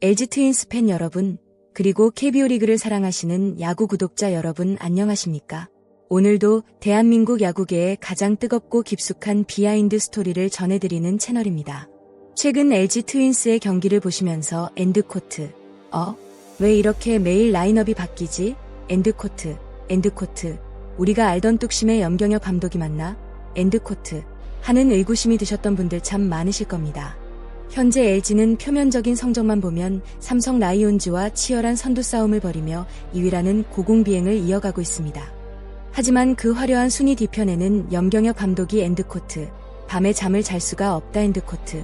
LG 트윈스 팬 여러분, 그리고 KBO 리그를 사랑하시는 야구 구독자 여러분 안녕하십니까? 오늘도 대한민국 야구계의 가장 뜨겁고 깊숙한 비하인드 스토리를 전해드리는 채널입니다. 최근 LG 트윈스의 경기를 보시면서 엔드코트, 왜 이렇게 매일 라인업이 바뀌지? 엔드코트, 우리가 알던 뚝심의 염경엽 감독이 맞나? 엔드코트 하는 의구심이 드셨던 분들 참 많으실 겁니다. 현재 LG는 표면적인 성적만 보면 삼성 라이온즈와 치열한 선두 싸움을 벌이며 2위라는 고공비행을 이어가고 있습니다. 하지만 그 화려한 순위 뒤편에는 염경엽 감독이 엔드코트, 밤에 잠을 잘 수가 없다 엔드코트,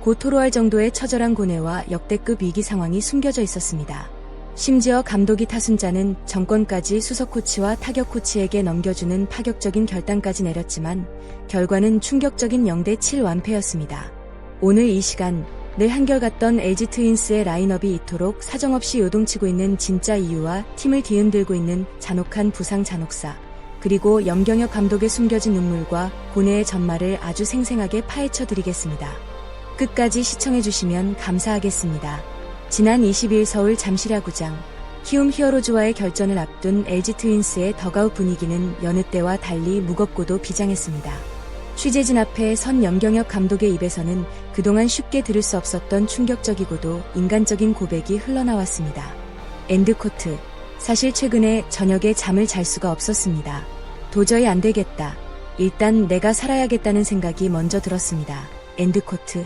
고 토로할 정도의 처절한 고뇌와 역대급 위기 상황이 숨겨져 있었습니다. 심지어 감독이 타순자는 정권까지 수석 코치와 타격 코치에게 넘겨주는 파격적인 결단까지 내렸지만 결과는 충격적인 0대7 완패였습니다. 오늘 이 시간, 늘 한결같던 LG 트윈스의 라인업이 이토록 사정없이 요동치고 있는 진짜 이유와 팀을 뒤흔들고 있는 잔혹한 부상 잔혹사, 그리고 염경엽 감독의 숨겨진 눈물과 고뇌의 전말을 아주 생생하게 파헤쳐 드리겠습니다. 끝까지 시청해주시면 감사하겠습니다. 지난 20일 서울 잠실야구장, 키움 히어로즈와의 결전을 앞둔 LG 트윈스의 덕아웃 분위기는 여느 때와 달리 무겁고도 비장했습니다. 취재진 앞에 선 염경엽 감독의 입에서는 그동안 쉽게 들을 수 없었던 충격적이고도 인간적인 고백이 흘러나왔습니다. 엔드코트, 사실 최근에 저녁에 잠을 잘 수가 없었습니다. 도저히 안 되겠다. 일단 내가 살아야겠다는 생각이 먼저 들었습니다. 엔드코트,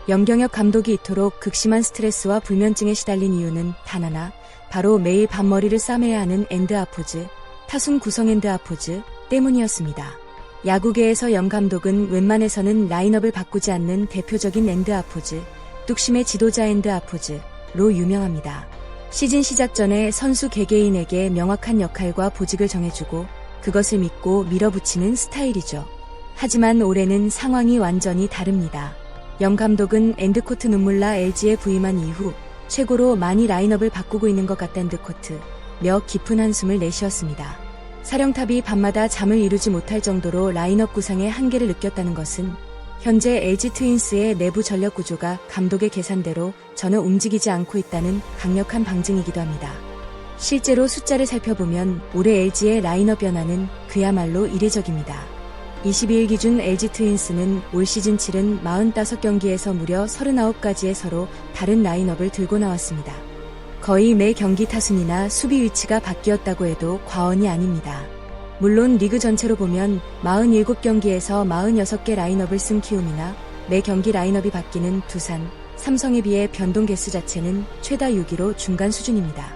염경엽 감독이 이토록 극심한 스트레스와 불면증에 시달린 이유는 단 하나, 바로 매일 밤머리를 싸매야 하는 엔드아포즈, 타순 구성 엔드아포즈 때문이었습니다. 야구계에서 염 감독은 웬만해서는 라인업을 바꾸지 않는 대표적인 엔드아포즈, 뚝심의 지도자 엔드아포즈로 유명합니다. 시즌 시작 전에 선수 개개인에게 명확한 역할과 보직을 정해주고 그것을 믿고 밀어붙이는 스타일이죠. 하지만 올해는 상황이 완전히 다릅니다. 염 감독은 엔드코트 눈물나 LG에 부임한 이후 최고로 많이 라인업을 바꾸고 있는 것 같다 엔드코트, 며 깊은 한숨을 내쉬었습니다. 사령탑이 밤마다 잠을 이루지 못할 정도로 라인업 구상의 한계를 느꼈다는 것은 현재 LG 트윈스의 내부 전력 구조가 감독의 계산대로 전혀 움직이지 않고 있다는 강력한 방증이기도 합니다. 실제로 숫자를 살펴보면 올해 LG의 라인업 변화는 그야말로 이례적입니다. 22일 기준 LG 트윈스는 올 시즌 치른 45경기에서 무려 39가지의 서로 다른 라인업을 들고 나왔습니다. 거의 매 경기 타순이나 수비 위치가 바뀌었다고 해도 과언이 아닙니다. 물론 리그 전체로 보면 47경기에서 46개 라인업을 쓴 키움이나 매 경기 라인업이 바뀌는 두산, 삼성에 비해 변동 개수 자체는 최다 6위로 중간 수준입니다.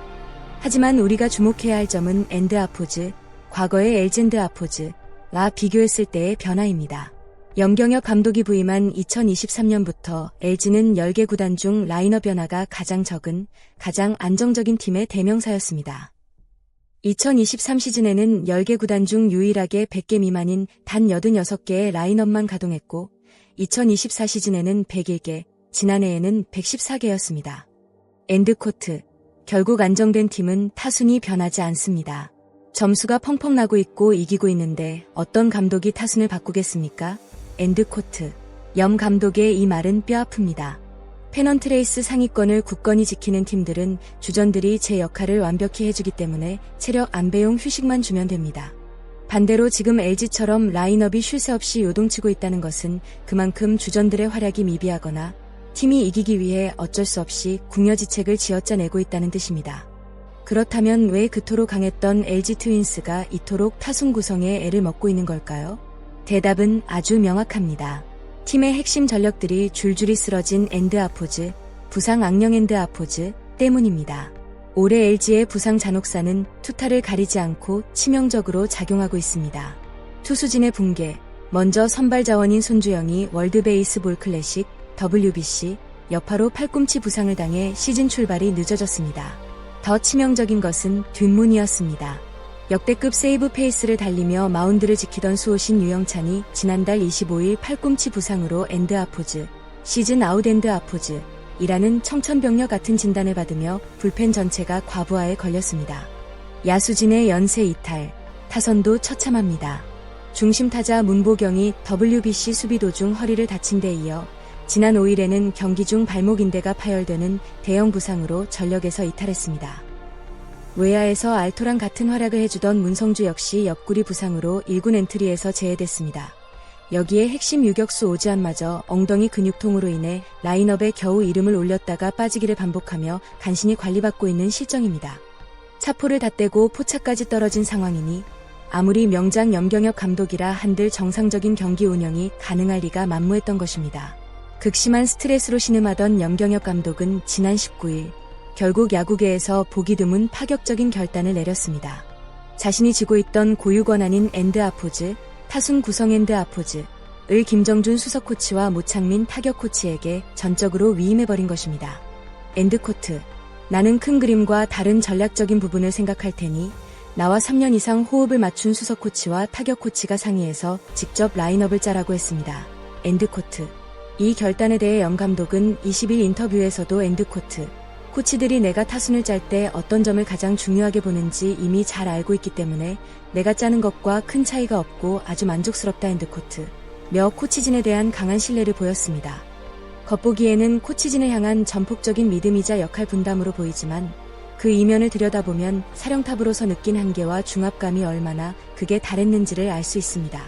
하지만 우리가 주목해야 할 점은 엔드아포즈, 과거의 LG 엔드아포즈와 비교했을 때의 변화입니다. 염경엽 감독이 부임한 2023년부터 LG는 10개 구단 중 라인업 변화가 가장 적은, 가장 안정적인 팀의 대명사였습니다. 2023 시즌에는 10개 구단 중 유일하게 100개 미만인 단 86개의 라인업만 가동했고, 2024 시즌에는 101개, 지난해에는 114개였습니다. 엔드코트, 결국 안정된 팀은 타순이 변하지 않습니다. 점수가 펑펑 나고 있고 이기고 있는데 어떤 감독이 타순을 바꾸겠습니까? 엔드코트, 염 감독의 이 말은 뼈아픕니다. 페넌트레이스 상위권을 굳건히 지키는 팀들은 주전들이 제 역할을 완벽히 해주기 때문에 체력 안배용 휴식만 주면 됩니다. 반대로 지금 LG처럼 라인업이 쉴 새 없이 요동치고 있다는 것은 그만큼 주전들의 활약이 미비하거나 팀이 이기기 위해 어쩔 수 없이 궁여지책을 쥐어짜내고 있다는 뜻입니다. 그렇다면 왜 그토록 강했던 LG 트윈스가 이토록 타순 구성에 애를 먹고 있는 걸까요? 대답은 아주 명확합니다. 팀의 핵심 전력들이 줄줄이 쓰러진 엔드아포즈, 부상 악령 엔드아포즈 때문입니다. 올해 LG의 부상 잔혹사는 투타를 가리지 않고 치명적으로 작용하고 있습니다. 투수진의 붕괴, 먼저 선발 자원인 손주영이 월드베이스볼 클래식, WBC, 여파로 팔꿈치 부상을 당해 시즌 출발이 늦어졌습니다. 더 치명적인 것은 뒷문이었습니다. 역대급 세이브 페이스를 달리며 마운드를 지키던 수호신 유영찬이 지난달 25일 팔꿈치 부상으로 엔드아포즈, 시즌 아웃 엔드아포즈 이라는 청천벽력 같은 진단을 받으며 불펜 전체가 과부하에 걸렸습니다. 야수진의 연쇄 이탈, 타선도 처참합니다. 중심 타자 문보경이 WBC 수비 도중 허리를 다친 데 이어 지난 5일에는 경기 중 발목 인대가 파열되는 대형 부상으로 전력에서 이탈했습니다. 외야에서 알토랑 같은 활약을 해주던 문성주 역시 옆구리 부상으로 1군 엔트리에서 제외됐습니다. 여기에 핵심 유격수 오지환마저 엉덩이 근육통으로 인해 라인업에 겨우 이름을 올렸다가 빠지기를 반복하며 간신히 관리받고 있는 실정입니다. 차포를 다 떼고 포차까지 떨어진 상황이니 아무리 명장 염경엽 감독이라 한들 정상적인 경기 운영이 가능할 리가 만무했던 것입니다. 극심한 스트레스로 신음하던 염경엽 감독은 지난 19일 결국 야구계에서 보기 드문 파격적인 결단을 내렸습니다. 자신이 쥐고 있던 고유 권한인 엔드 아포즈, 타순 구성 엔드 아포즈를 김정준 수석 코치와 모창민 타격 코치에게 전적으로 위임해버린 것입니다. 엔드 코트, 나는 큰 그림과 다른 전략적인 부분을 생각할 테니 나와 3년 이상 호흡을 맞춘 수석 코치와 타격 코치가 상의해서 직접 라인업을 짜라고 했습니다. 엔드 코트. 이 결단에 대해 염 감독은 20일 인터뷰에서도 엔드 코트. 코치들이 내가 타순을 짤 때 어떤 점을 가장 중요하게 보는지 이미 잘 알고 있기 때문에 내가 짜는 것과 큰 차이가 없고 아주 만족스럽다 엔드 코트. 며 코치진에 대한 강한 신뢰를 보였습니다. 겉보기에는 코치진을 향한 전폭적인 믿음이자 역할 분담으로 보이지만 그 이면을 들여다보면 사령탑으로서 느낀 한계와 중압감이 얼마나 극에 달했는지를 알 수 있습니다.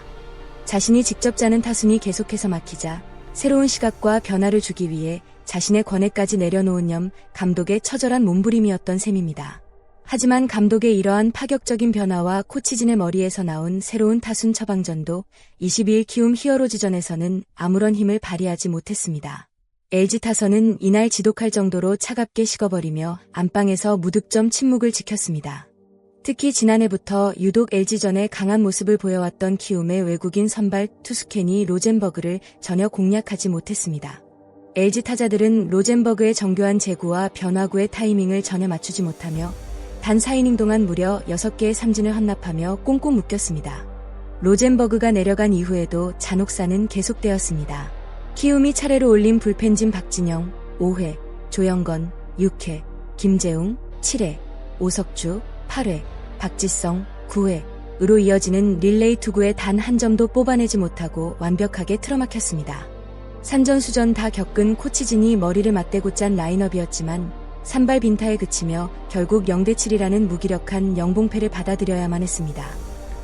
자신이 직접 짜는 타순이 계속해서 막히자 새로운 시각과 변화를 주기 위해 자신의 권해까지 내려놓은 염 감독의 처절한 몸부림이었던 셈입니다. 하지만 감독의 이러한 파격적인 변화와 코치진의 머리에서 나온 새로운 타순 처방전도 22일 키움 히어로즈전에서는 아무런 힘을 발휘하지 못했습니다. LG 타선은 이날 지독할 정도로 차갑게 식어버리며 안방에서 무득점 침묵을 지켰습니다. 특히 지난해부터 유독 LG전에 강한 모습을 보여왔던 키움의 외국인 선발 투수 케니 로젠버그를 전혀 공략하지 못했습니다. LG 타자들은 로젠버그의 정교한 제구와 변화구의 타이밍을 전혀 맞추지 못하며 단 4이닝 동안 무려 6개의 삼진을 헌납하며 꽁꽁 묶였습니다. 로젠버그가 내려간 이후에도 잔혹사는 계속되었습니다. 키움이 차례로 올린 불펜진 박진영 5회, 조영건 6회, 김재웅 7회, 오석주 8회, 박지성 9회으로 이어지는 릴레이 투구에 단 한 점도 뽑아내지 못하고 완벽하게 틀어막혔습니다. 산전수전 다 겪은 코치진이 머리를 맞대고 짠 라인업이었지만 산발 빈타에 그치며 결국 0대7이라는 무기력한 영봉패를 받아들여야만 했습니다.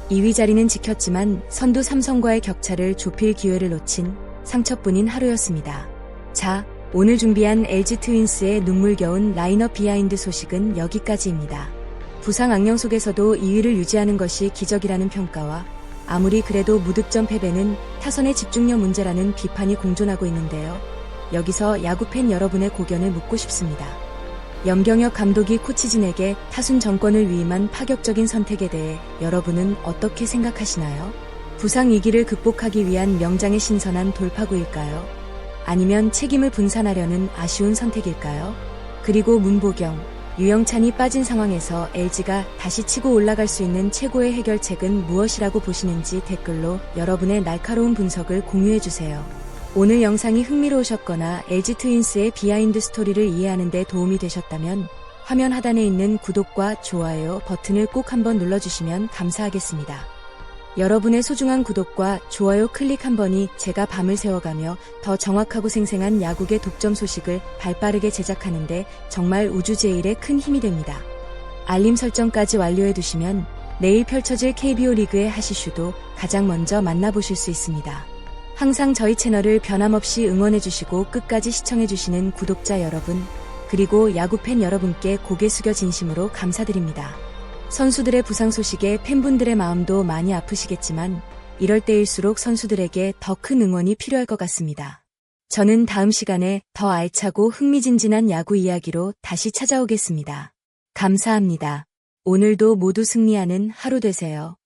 2위 자리는 지켰지만 선두 삼성과의 격차를 좁힐 기회를 놓친 상처뿐인 하루였습니다. 자, 오늘 준비한 LG 트윈스의 눈물겨운 라인업 비하인드 소식은 여기까지입니다. 부상 악령 속에서도 2위를 유지하는 것이 기적이라는 평가와 아무리 그래도 무득점 패배는 타선의 집중력 문제라는 비판이 공존하고 있는데요. 여기서 야구팬 여러분의 고견을 묻고 싶습니다. 염경엽 감독이 코치진에게 타순 정권을 위임한 파격적인 선택에 대해 여러분은 어떻게 생각하시나요? 부상 위기를 극복하기 위한 명장의 신선한 돌파구일까요? 아니면 책임을 분산하려는 아쉬운 선택일까요? 그리고 문보경, 유영찬이 빠진 상황에서 LG가 다시 치고 올라갈 수 있는 최고의 해결책은 무엇이라고 보시는지 댓글로 여러분의 날카로운 분석을 공유해주세요. 오늘 영상이 흥미로우셨거나 LG 트윈스의 비하인드 스토리를 이해하는 데 도움이 되셨다면 화면 하단에 있는 구독과 좋아요 버튼을 꼭 한번 눌러주시면 감사하겠습니다. 여러분의 소중한 구독과 좋아요 클릭 한 번이 제가 밤을 새워가며 더 정확하고 생생한 야구계 독점 소식을 발빠르게 제작하는 데 정말 우주제일의 큰 힘이 됩니다. 알림 설정까지 완료해 두시면 내일 펼쳐질 KBO 리그의 하시슈도 가장 먼저 만나보실 수 있습니다. 항상 저희 채널을 변함없이 응원해주시고 끝까지 시청해주시는 구독자 여러분, 그리고 야구팬 여러분께 고개 숙여 진심으로 감사드립니다. 선수들의 부상 소식에 팬분들의 마음도 많이 아프시겠지만 이럴 때일수록 선수들에게 더 큰 응원이 필요할 것 같습니다. 저는 다음 시간에 더 알차고 흥미진진한 야구 이야기로 다시 찾아오겠습니다. 감사합니다. 오늘도 모두 승리하는 하루 되세요.